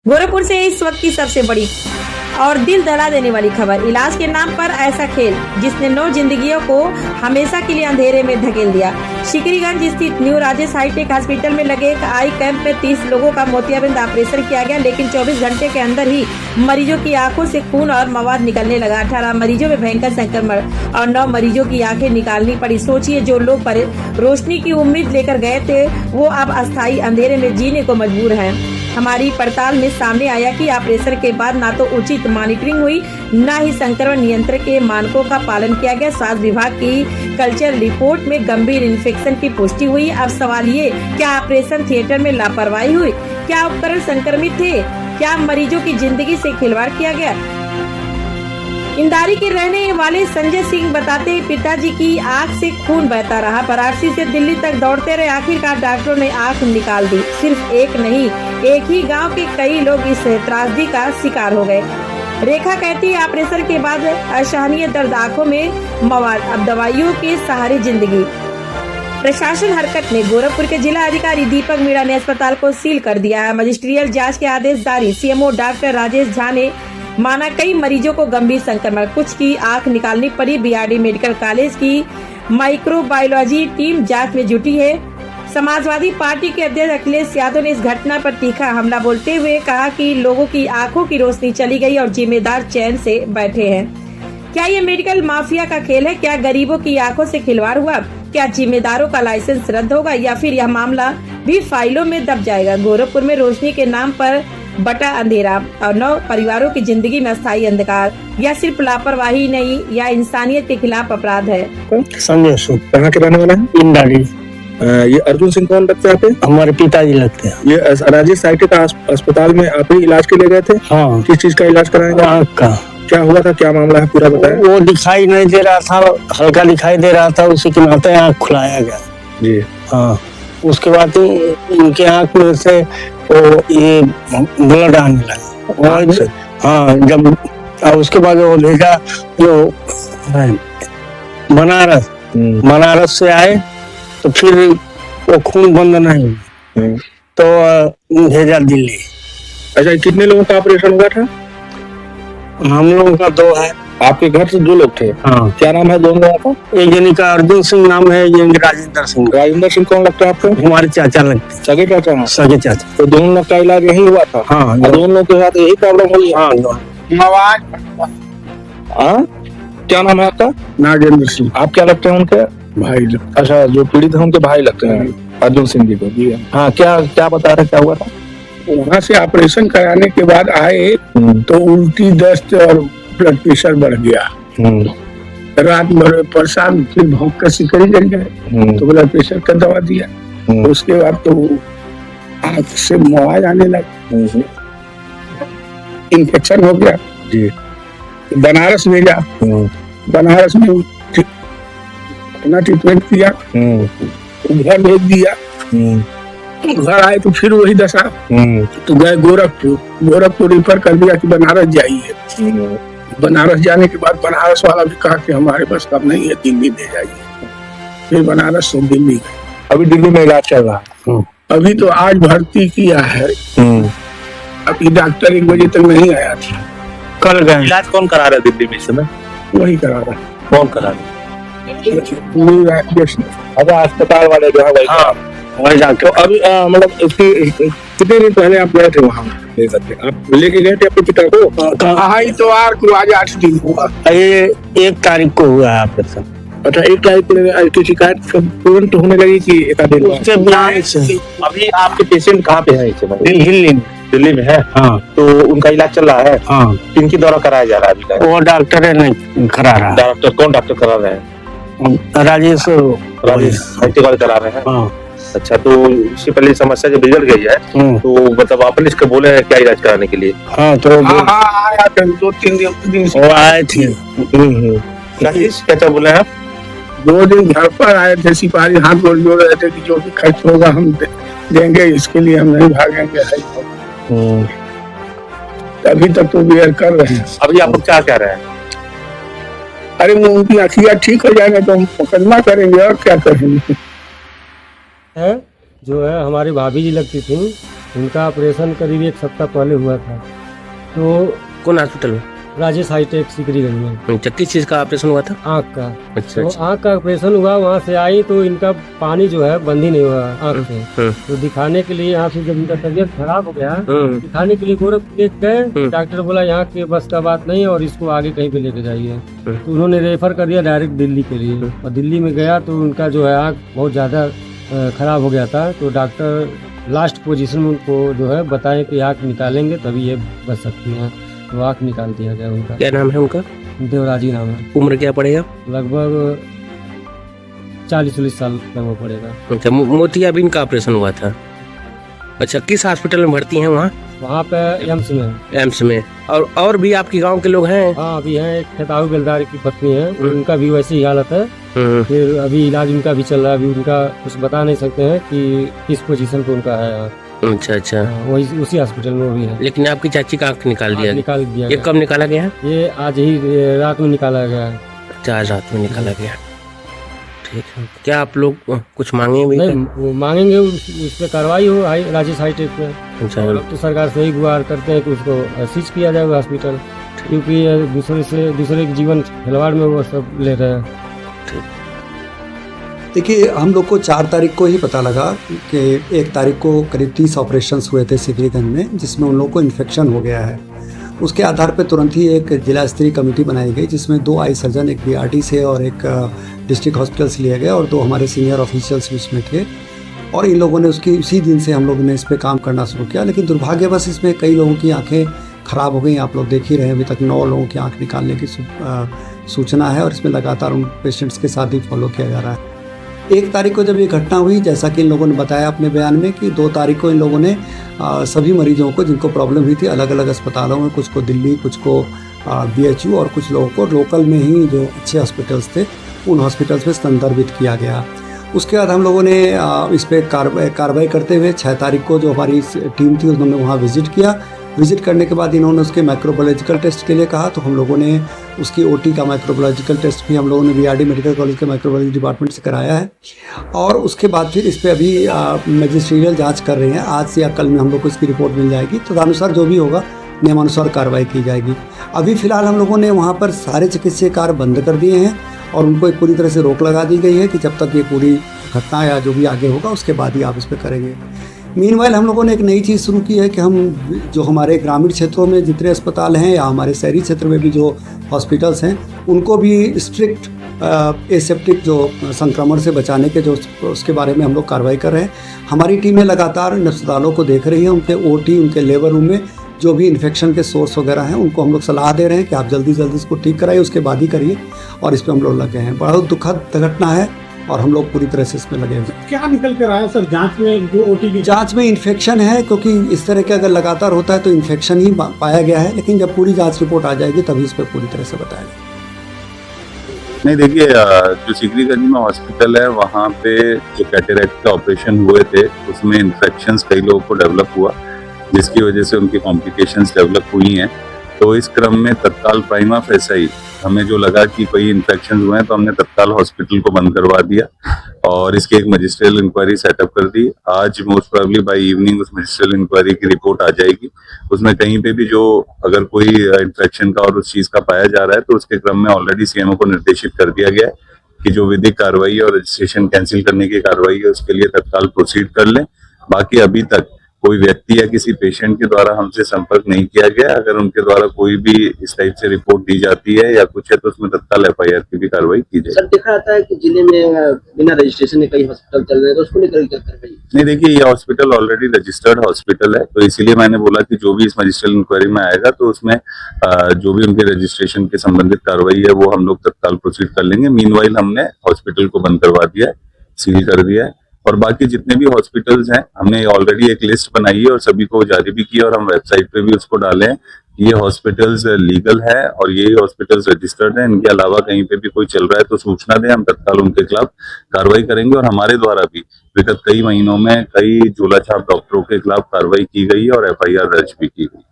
गोरखपुर से इस वक्त की सबसे बड़ी और दिल दहला देने वाली खबर। इलाज के नाम पर ऐसा खेल जिसने 9 जिंदगियों को हमेशा के लिए अंधेरे में धकेल दिया। शिकरीगंज स्थित न्यू राजेश हाईटेक हॉस्पिटल में लगे एक आई कैंप में 30 लोगों का मोतियाबिंद ऑपरेशन किया गया, लेकिन 24 घंटे के अंदर ही मरीजों की आंखों से खून और मवाद निकलने लगा। 18 मरीजों में भयंकर संक्रमण और 9 मरीजों की आंखें निकालनी पड़ी। सोचिए, जो लोग रोशनी की उम्मीद लेकर गए थे वो अब अस्थायी अंधेरे में जीने को मजबूर हैं। हमारी पड़ताल में सामने आया कि ऑपरेशन के बाद ना तो उचित मॉनिटरिंग हुई, न ही संक्रमण नियंत्रण के मानकों का पालन किया गया। स्वास्थ्य विभाग की कल्चर रिपोर्ट में गंभीर इन्फेक्शन की पुष्टि हुई। अब सवाल ये, क्या ऑपरेशन थिएटर में लापरवाही हुई? क्या उपकरण संक्रमित थे? क्या मरीजों की जिंदगी से खिलवाड़ किया गया? इंदारी के रहने वाले संजय सिंह बताते हैं, पिताजी की आंख से खून बहता रहा। वाराणसी से दिल्ली तक दौड़ते रहे, आखिरकार डॉक्टरों ने आंख निकाल दी। सिर्फ एक नहीं, एक ही गांव के कई लोग इस त्रासदी का शिकार हो गए। रेखा कहती है, ऑपरेशन के बाद असहनीय दर्द, आंखों में मवाद, अब दवाइयों के सहारे जिंदगी। प्रशासन हरकत में। गोरखपुर के जिला अधिकारी दीपक मीणा ने अस्पताल को सील कर दिया है। मजिस्ट्रियल जांच के आदेश जारी। सीएमओ डॉक्टर राजेश झा ने माना, कई मरीजों को गंभीर संक्रमण, कुछ की आंख निकालनी पड़ी। बीआरडी मेडिकल कॉलेज की माइक्रोबायोलॉजी टीम जांच में जुटी है। समाजवादी पार्टी के अध्यक्ष अखिलेश यादव ने इस घटना पर तीखा हमला बोलते हुए कहा कि लोगों की आंखों की रोशनी चली गई और जिम्मेदार चैन से बैठे हैं। क्या ये मेडिकल माफिया का खेल है? क्या गरीबों की आंखों से खिलवाड़ हुआ? क्या जिम्मेदारों का लाइसेंस रद्द होगा या फिर यह मामला भी फाइलों में दब जाएगा? गोरखपुर में रोशनी के नाम पर बटा अंधेरा और 9 परिवारों की जिंदगी में अस्थायी अंधकार। यह सिर्फ लापरवाही नहीं, यह इंसानियत के खिलाफ अपराध है। संजय सिंह कहाँ के रहने वाला है? इंदारी। ये अर्जुन सिंह कौन लगते हैं? हमारे पिताजी लगते हैं। ये राजेश हाईटेक अस्पताल में आप ही इलाज के लिए गए थे? हाँ। किस चीज का इलाज कराएंगे? आँख का। क्या हुआ था, क्या मामला है, पूरा बताएं। वो दिखाई नहीं दे रहा था, हल्का दिखाई दे रहा था, उसी के नाते आँख खुलाया गया जी। हाँ, उसके बाद इनके आँख में से वो ये ब्लड आने लगा। हाँ, जब उसके बाद वो भेजा जो बनारस से आए तो फिर वो खून बंद नहीं तो भेजा दिल्ली। अच्छा, कितने लोगों का ऑपरेशन हुआ था? हम लोगों का 2 है। आपके घर से 2 लोग थे? हाँ। क्या नाम है दोनों लोगों का? एक जन का अर्जुन सिंह नाम है, एक राजेंद्र सिंह। राजेंद्र सिंह कौन लगता है आपको? हमारे चाचा लगते हैं। सगे चाचा हैं? सगे चाचा। तो दोनों लोग का इलाज यही हुआ था? हाँ। दोनों लोग के साथ यही प्रॉब्लम हुई? हाँ। क्या नाम है आपका? नागेंद्र सिंह। आप क्या लगते हैं उनके? भाई। अच्छा, जो पीड़ित है उनके भाई लगते हैं अर्जुन सिंह जी को। जी हाँ, क्या बता रहे, क्या हुआ था? वहाँ से ऑपरेशन कराने के बाद आए तो उल्टी, दस्त और ब्लड प्रेशर बढ़ गया। रात भर परेशान, फिर भौंक कर सिकड़ी कर गए तो ब्लड प्रेशर का दवा दिया। उसके बाद तो आँख से मवाद आने लगा, इन्फेक्शन हो गया जी। बनारस भेजा। बनारस में अपना ट्रीटमेंट किया, घर भेज दिया। घर आए तो फिर वही दशा, तो गए गोरखपुर रिफर कर दिया कि बनारस जाइए। बनारस जाने के बाद बनारस वाला भी कहा कि हमारे पास कब नहीं है, दिल्ली ले जाइए। फिर बनारस से दिल्ली गए। अभी दिल्ली में इलाज चल रहा है? अभी तो आज भर्ती किया है। अभी डॉक्टर 1 बजे तक नहीं आया था, कल गए। इलाज कौन करा रहा है दिल्ली में इस समय? वही करा रहा। कौन करा रहा है? अच्छा, अस्पताल वाले जो है वही। हाँ, वही डॉक्टर। तो अभी मतलब इसकी कितने दिन पहले आप गए थे वहाँ ले सकते? आप लेके गए थे अपने पिता को? हाँ, इतवार को आज 8 दिन हुआ। ये 1 तारीख को हुआ है ऑपरेशन। अच्छा, 1 तारीख को शिकायत तुरंत होने लगी कि 1 दिन उसके बाद से। अभी आपके पेशेंट कहाँ पे है इस समय? दिल्ली में है? हाँ। तो उनका इलाज चल रहा है? हाँ। किनकी द्वारा कराया जा रहा है अभी? वो डॉक्टर नहीं करा रहा। कौन डॉक्टर करा रहे हैं? राजेश हाईटेक वाले करा रहे हैं? हाँ। अच्छा, तो इससे पहले समस्या जब बिगड़ गई है तो मतलब आपने इसको बोले हैं क्या इलाज कराने के लिए? हाँ, तो आया था 2-3 दिन वो आए थे। क्या बोले हैं आप? 2 दिन घर पर आए थे, सिपाही हाथ जोड़ रहे थे कि जो भी खर्च होगा हम देंगे, इसके लिए हम नहीं भागेंगे। अभी तक तो बेयर कर रहे हैं। अभी आप क्या कह रहे हैं? अरे वो उनकी आँखियाँ ठीक हो जाएंगे तो हम मुकदमा करेंगे और क्या करेंगे। है जो है हमारी भाभी जी लगती थी, उनका ऑपरेशन करीब 1 सप्ताह पहले हुआ था। तो कौन हॉस्पिटल में? राजेश हाईटेक सिकरीगंज में अच्छा, किस चीज़ का ऑपरेशन हुआ था? आँख का। अच्छा तो अच्छा। आँख का ऑपरेशन हुआ, वहाँ से आई तो इनका पानी जो है बंद ही नहीं हुआ आँख से। तो दिखाने के लिए यहाँ से जब इनका तबीयत खराब हो गया, दिखाने के लिए गोरखपुर ले गए। डॉक्टर बोला यहाँ के बस का बात नहीं और इसको आगे कहीं पे लेके जाइए। तो उन्होंने रेफर कर दिया डायरेक्ट दिल्ली के लिए। और दिल्ली में गया तो उनका जो है आँख बहुत ज़्यादा खराब हो गया था। तो डॉक्टर लास्ट पोजीशन में उनको जो है बताएं कि आँख निकालेंगे तभी ये बच सकती हैं। तो आँख निकाल दिया गया उनका। क्या नाम है उनका? देवराजी नाम है। उम्र क्या पड़ेगा? लगभग 40-40 साल लगभग पड़ेगा। अच्छा, मोतियाबिंद का ऑपरेशन हुआ था। अच्छा, किस हॉस्पिटल में भर्ती हैं वहाँ? वहाँ पे एम्स में। एम्स में। और भी आपके गांव के लोग हैं? हाँ, अभी हैं। एक खेताऊ बेलदार की पत्नी है, उनका भी वैसी ही हालत है। फिर अभी इलाज उनका भी चल रहा है। अभी उनका कुछ बता नहीं सकते हैं कि किस पोजीशन पे उनका है। अच्छा अच्छा। वही उसी हॉस्पिटल में वो भी है। लेकिन आपकी चाची का आँख निकाल दिया? निकाल दिया। ये कब निकाला गया? ये आज ही रात में निकाला गया। अच्छा, आज रात में निकाला गया। ठीक है। क्या आप लोग कुछ मांगे भी? नहीं, वो मांगेंगे उस पर कार्रवाई हो राजेश हाईटेक पे। अच्छा। हम लोग तो सरकार से ही गुहार करते हैं कि उसको सीज किया जाए हॉस्पिटल, क्योंकि दूसरे के जीवन खिलवाड़ में वो सब ले रहे हैं। देखिए, हम लोग को 4 तारीख को ही पता लगा कि 1 तारीख को करीब 30 ऑपरेशंस हुए थे सिकरीगंज में, जिसमें उन लोगों को इन्फेक्शन हो गया है। उसके आधार पर तुरंत ही एक जिला स्तरीय कमेटी बनाई गई, जिसमें 2 आई सर्जन, एक बीआरटी से और एक डिस्ट्रिक्ट हॉस्पिटल से लिया गया और 2 हमारे सीनियर ऑफिशियल्स उसमें थे। और इन लोगों ने उसी दिन से हम लोगों ने इस पर काम करना शुरू किया। लेकिन दुर्भाग्यवश इसमें कई लोगों की आँखें ख़राब हो गई। आप लोग देख ही रहे हैं, अभी तक 9 लोगों की आँख निकालने की सूचना है और इसमें लगातार उन पेशेंट्स के साथ ही फॉलो किया जा रहा है। 1 तारीख को जब ये घटना हुई, जैसा कि इन लोगों ने बताया अपने बयान में कि 2 तारीख को इन लोगों ने सभी मरीजों को जिनको प्रॉब्लम हुई थी अलग अलग अस्पतालों में, कुछ को दिल्ली, कुछ को बीएचयू और कुछ लोगों को लोकल में ही जो अच्छे हॉस्पिटल्स थे उन हॉस्पिटल्स में संदर्भित किया गया। उसके बाद हम लोगों ने इस पर कार्रवाई करते हुए 6 तारीख को जो हमारी टीम थी उन्होंने वहाँ विजिट किया। विजिट करने के बाद इन्होंने उसके माइक्रोबायोलॉजिकल टेस्ट के लिए कहा, तो हम लोगों ने उसकी ओटी का माइक्रोबायोलॉजिकल टेस्ट भी हम लोगों ने बीआरडी मेडिकल कॉलेज के माइक्रोबायोलॉजी डिपार्टमेंट से कराया है। और उसके बाद फिर इस पर अभी मजिस्ट्रियल जांच कर रहे हैं। आज से या कल में हम लोग को इसकी रिपोर्ट मिल जाएगी, तो तदनुसार जो भी होगा नियमानुसार कार्रवाई की जाएगी। अभी फ़िलहाल हम लोगों ने वहाँ पर सारे चिकित्सीय कार्य बंद कर दिए हैं और उनको एक पूरी तरह से रोक लगा दी गई है कि जब तक ये पूरी घटना या जो भी आगे होगा उसके बाद ही आप इस पर करेंगे। मीनवाइल हम लोगों ने एक नई चीज़ शुरू की है कि हम जो हमारे ग्रामीण क्षेत्रों में जितने अस्पताल हैं या हमारे शहरी क्षेत्र में भी जो हॉस्पिटल्स हैं उनको भी स्ट्रिक्ट एसेप्टिक जो संक्रमण से बचाने के जो उसके बारे में हम लोग कार्रवाई कर रहे हैं। हमारी टीमें लगातार इन अस्पतालों को देख रही है, उनके ओटी, उनके लेबर रूम में जो भी इन्फेक्शन के सोर्स वगैरह हैं उनको हम लोग सलाह दे रहे हैं कि आप जल्दी जल्दी इसको ठीक कराइए, उसके बाद ही करिए। और इस पर हम लोग लगे हैं। बहुत दुखद घटना है और हम लोग पूरी तरह से इसमें लगे हुए। क्या निकल कर आया सर जांच में? जो ओटी की जांच में इन्फेक्शन है, क्योंकि इस तरह के अगर लगातार होता है तो इन्फेक्शन ही पाया गया है। लेकिन जब पूरी जांच रिपोर्ट आ जाएगी तभी इस पर पूरी तरह से बताएगा। नहीं, देखिए, जो सिकरीगंज में हॉस्पिटल है वहाँ पे जो कैटरेक्ट के ऑपरेशन हुए थे उसमें इन्फेक्शंस कई लोगों को डेवलप हुआ, जिसकी वजह से उनकी कॉम्प्लिकेशंस डेवलप हुई हैं। तो इस क्रम में तत्काल प्राइमा फेसाई हमें जो लगा कि कोई इन्फेक्शन हुए हैं तो हमने तत्काल हॉस्पिटल को बंद करवा दिया और इसकी एक मजिस्ट्रियल इंक्वायरी सेटअप कर दी। आज मोस्ट प्रोबेबली बाय इवनिंग उस मजिस्ट्रियल इंक्वायरी की रिपोर्ट आ जाएगी। उसमें कहीं पे भी जो अगर कोई इन्फेक्शन का और उस चीज का पाया जा रहा है तो उसके क्रम में ऑलरेडी सीएमओ को निर्देशित कर दिया गया है कि जो विधिक कार्रवाई और रजिस्ट्रेशन कैंसिल करने की कार्रवाई है उसके लिए तत्काल प्रोसीड कर लें। बाकी अभी तक कोई व्यक्ति या किसी पेशेंट के द्वारा हमसे संपर्क नहीं किया गया। अगर उनके द्वारा कोई भी इस टाइप से रिपोर्ट दी जाती है या कुछ है तो उसमें तत्काल एफआईआर की भी कार्रवाई की जाए। सर, देखा जाता है कि जिले में बिना रजिस्ट्रेशन के कई हॉस्पिटल चल रहे हैं, तो उसको लेकर क्या कार्रवाई? नहीं, देखिए, ये हॉस्पिटल ऑलरेडी रजिस्टर्ड हॉस्पिटल है, तो इसीलिए मैंने बोला कि जो भी इस मजिस्ट्रियल इंक्वायरी में आएगा तो उसमें जो भी उनके रजिस्ट्रेशन के संबंधित कार्रवाई है वो हम लोग तत्काल प्रोसीड कर लेंगे। मीनवाइल हमने हॉस्पिटल को बंद करवा दिया है, सील कर दिया है और बाकी जितने भी हॉस्पिटल्स हैं हमने ऑलरेडी एक लिस्ट बनाई है और सभी को जारी भी की और हम वेबसाइट पे भी उसको डाले हैं कि ये हॉस्पिटल्स लीगल है और ये हॉस्पिटल्स रजिस्टर्ड हैं। इनके अलावा कहीं पे भी कोई चल रहा है तो सूचना दें, हम तत्काल उनके खिलाफ कार्रवाई करेंगे। और हमारे द्वारा भी विगत कई महीनों में कई झोला छाप डॉक्टरों के खिलाफ कार्रवाई की गई और एफआईआर दर्ज भी की गई।